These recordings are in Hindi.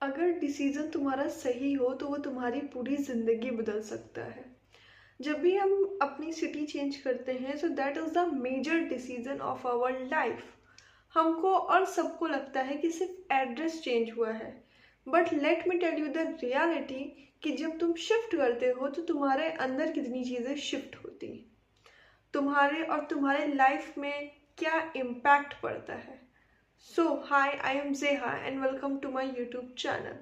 अगर डिसीज़न तुम्हारा सही हो तो वो तुम्हारी पूरी ज़िंदगी बदल सकता है। जब भी हम अपनी सिटी चेंज करते हैं so that is the major decision of our life. हमको और सबको लगता है कि सिर्फ एड्रेस चेंज हुआ है, but let me tell you the reality कि जब तुम शिफ्ट करते हो तो तुम्हारे अंदर कितनी चीज़ें शिफ्ट होती हैं, तुम्हारे और तुम्हारे लाइफ में क्या इम्पैक्ट पड़ता है। So, hi, I am Zeha and welcome to my YouTube channel.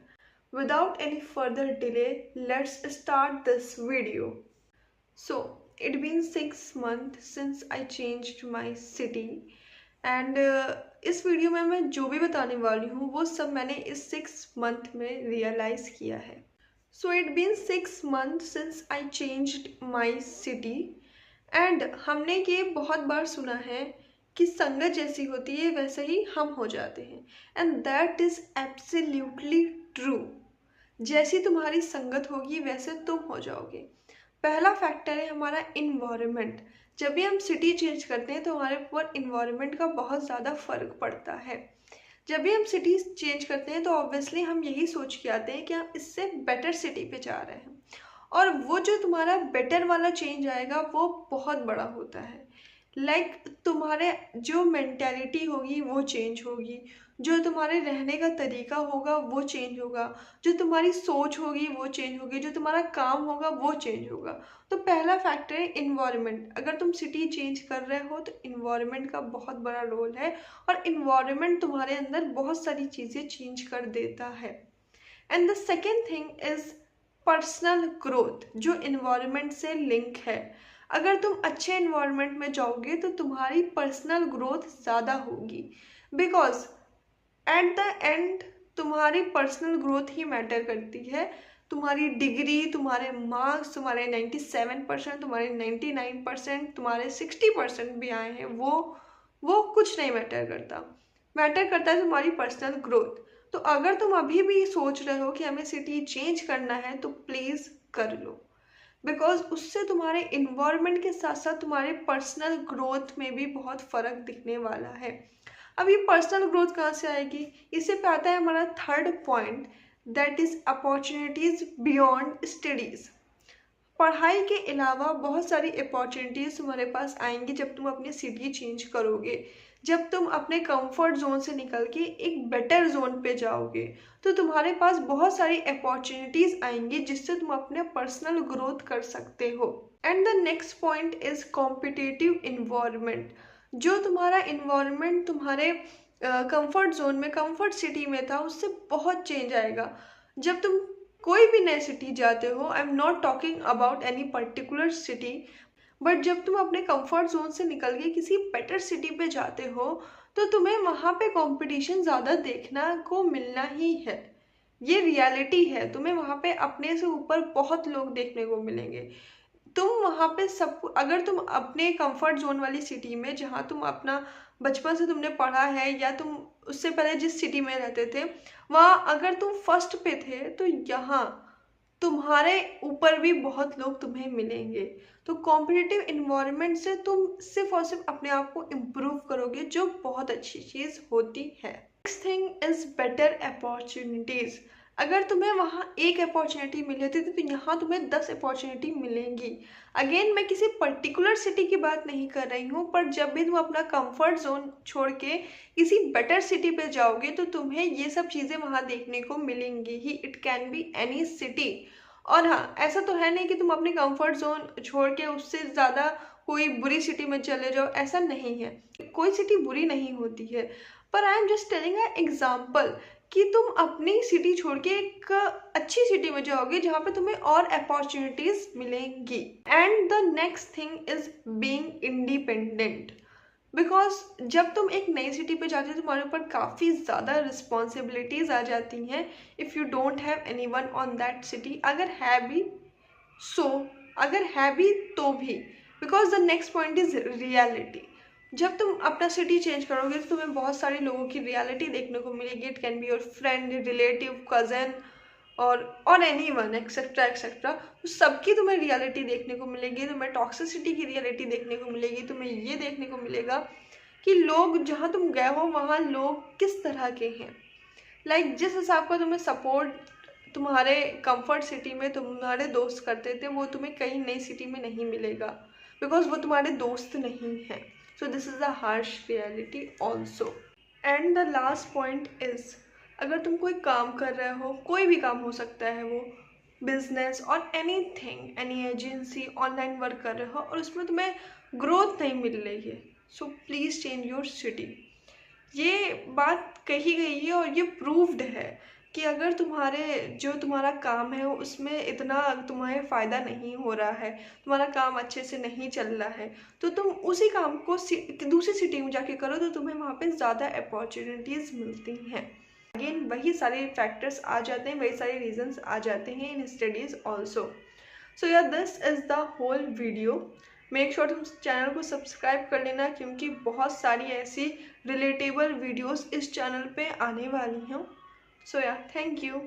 Without any further delay, let's start this video. So, it's been 6 months since I changed my city and इस वीडियो में मैं जो भी बताने वाली हूँ वो सब मैंने इस 6 मंथ में रियलाइज़ किया है। So, it's been 6 months since I changed my city and हमने ये बहुत बार सुना है कि संगत जैसी होती है वैसे ही हम हो जाते हैं, and that is absolutely true. जैसी तुम्हारी संगत होगी वैसे तुम हो जाओगे। पहला फैक्टर है हमारा इन्वायरमेंट। जब भी हम सिटी चेंज करते हैं तो हमारे ऊपर इन्वायरमेंट का बहुत ज़्यादा फर्क पड़ता है। जब भी हम सिटी चेंज करते हैं तो ऑब्वियसली हम यही सोच के आते हैं कि हम इससे बेटर सिटी पे जा रहे हैं, और वो जो तुम्हारा बेटर वाला चेंज आएगा वो बहुत बड़ा होता है। तुम्हारे जो मेंटेलिटी होगी वो चेंज होगी, जो तुम्हारे रहने का तरीका होगा वो चेंज होगा, जो तुम्हारी सोच होगी वो चेंज होगी, जो तुम्हारा काम होगा वो चेंज होगा। तो पहला फैक्टर है इन्वायरमेंट। अगर तुम सिटी चेंज कर रहे हो तो इन्वायरमेंट का बहुत बड़ा रोल है, और इन्वायरमेंट तुम्हारे अंदर बहुत सारी चीज़ें चेंज कर देता है। And the second thing is personal growth, जो इन्वायरमेंट से लिंक है। अगर तुम अच्छे इन्वायरमेंट में जाओगे तो तुम्हारी पर्सनल ग्रोथ ज़्यादा होगी, बिकॉज एट द एंड तुम्हारी पर्सनल ग्रोथ ही मैटर करती है। तुम्हारी डिग्री, तुम्हारे मार्क्स, तुम्हारे 97%, तुम्हारे 99%, तुम्हारे 60% भी आए हैं, वो कुछ नहीं मैटर करता। मैटर करता है तुम्हारी पर्सनल ग्रोथ। तो अगर तुम अभी भी सोच रहे हो कि हमें सिटी चेंज करना है तो प्लीज़ कर लो, बिकॉज उससे तुम्हारे इन्वायरमेंट के साथ साथ तुम्हारे पर्सनल ग्रोथ में भी बहुत फ़र्क दिखने वाला है। अब ये पर्सनल ग्रोथ कहाँ से आएगी? इससे पे आता है हमारा third point, that is opportunities beyond studies. पढ़ाई के अलावा बहुत सारी अपॉर्चुनिटीज़ तुम्हारे पास आएंगी जब तुम अपनी सिटी चेंज करोगे। जब तुम अपने कंफर्ट जोन से निकल के एक बेटर जोन पे जाओगे तो तुम्हारे पास बहुत सारी अपॉर्चुनिटीज़ आएंगी जिससे तुम अपने पर्सनल ग्रोथ कर सकते हो। And the next point is competitive environment. जो तुम्हारा इन्वायरमेंट तुम्हारे कंफर्ट जोन में, कंफर्ट सिटी में था, उससे बहुत चेंज आएगा। जब तुम कोई भी नए सिटी जाते हो, I am not talking about any particular city, but जब तुम अपने कंफर्ट जोन से निकल के किसी बेटर सिटी पे जाते हो तो तुम्हें वहाँ पे कंपटीशन ज़्यादा देखना को मिलना ही है। ये रियलिटी है। तुम्हें वहाँ पे अपने से ऊपर बहुत लोग देखने को मिलेंगे। तुम वहाँ पे सब, अगर तुम अपने कंफर्ट जोन वाली सिटी में जहाँ तुम अपना बचपन से तुमने पढ़ा है या तुम उससे पहले जिस सिटी में रहते थे वहाँ अगर तुम फर्स्ट पे थे तो यहाँ तुम्हारे ऊपर भी बहुत लोग तुम्हें मिलेंगे। तो कॉम्पिटिटिव इन्वायरमेंट से तुम सिर्फ और सिर्फ अपने आप को इम्प्रूव करोगे, जो बहुत अच्छी चीज़ होती है। Next thing is better opportunities. अगर तुम्हें वहाँ एक अपॉर्चुनिटी मिली होती तो यहाँ तुम्हें 10 अपॉर्चुनिटी मिलेंगी। अगेन मैं किसी पर्टिकुलर सिटी की बात नहीं कर रही हूँ, पर जब भी तुम अपना कंफर्ट जोन छोड़ के किसी बेटर सिटी पे जाओगे तो तुम्हें ये सब चीज़ें वहाँ देखने को मिलेंगी ही। It can be any city. और हाँ, ऐसा तो है नहीं कि तुम अपने कंफर्ट जोन छोड़ के उससे ज़्यादा कोई बुरी सिटी में चले जाओ, ऐसा नहीं है। कोई सिटी बुरी नहीं होती है, पर I am just telling a example कि तुम अपनी सिटी छोड़ के एक अच्छी सिटी में जाओगे जहाँ पे तुम्हें और अपॉर्चुनिटीज मिलेंगी। And the next thing is being independent, because जब तुम एक नई सिटी पे जाते हो तुम्हारे ऊपर काफ़ी ज़्यादा रिस्पॉन्सिबिलिटीज़ आ जाती हैं if you don't have any one on that city. अगर है भी सो, अगर है भी तो भी, because the next point is reality. जब तुम अपना सिटी चेंज करोगे तो तुम्हें बहुत सारे लोगों की रियलिटी देखने को मिलेगी। It can be your friend, relative, cousin और एनी वन एक्सेट्रा एक्सेट्रा। तो सबकी तुम्हें रियलिटी देखने को मिलेगी। तुम्हें टॉक्सिसिटी की रियलिटी देखने को मिलेगी। तुम्हें ये देखने को मिलेगा कि लोग, जहाँ तुम गए हो वहाँ लोग किस तरह के हैं। जिस हिसाब का तुम्हें सपोर्ट तुम्हारे कंफर्ट सिटी में तुम्हारे दोस्त करते थे, वो तुम्हें कहीं नई सिटी में नहीं मिलेगा, बिकॉज वो तुम्हारे दोस्त नहीं हैं. So this is the harsh reality also. And the last point is, अगर तुम कोई काम कर रहे हो, कोई भी काम हो सकता है, वो बिजनेस और anything, any agency, online work कर रहे हो और उसमें तुम्हें ग्रोथ नहीं मिल रही है, so please change your city. ये बात कही गई है और ये प्रूव्ड है कि अगर तुम्हारा काम है उसमें इतना तुम्हें फ़ायदा नहीं हो रहा है, तुम्हारा काम अच्छे से नहीं चल रहा है, तो तुम उसी काम को दूसरी सिटी में जाके करो, तो तुम्हें वहाँ पे ज़्यादा अपॉर्चुनिटीज़ मिलती हैं. अगेन वही सारे फैक्टर्स आ जाते हैं, वही सारे रीजंस आ जाते हैं इन स्टडीज़ ऑल्सो. सो या this is the whole video. Make sure तुम चैनल को सब्सक्राइब कर लेना, क्योंकि बहुत सारी ऐसी रिलेटेबल वीडियोस इस चैनल पे आने वाली हैं. सो या थैंक यू.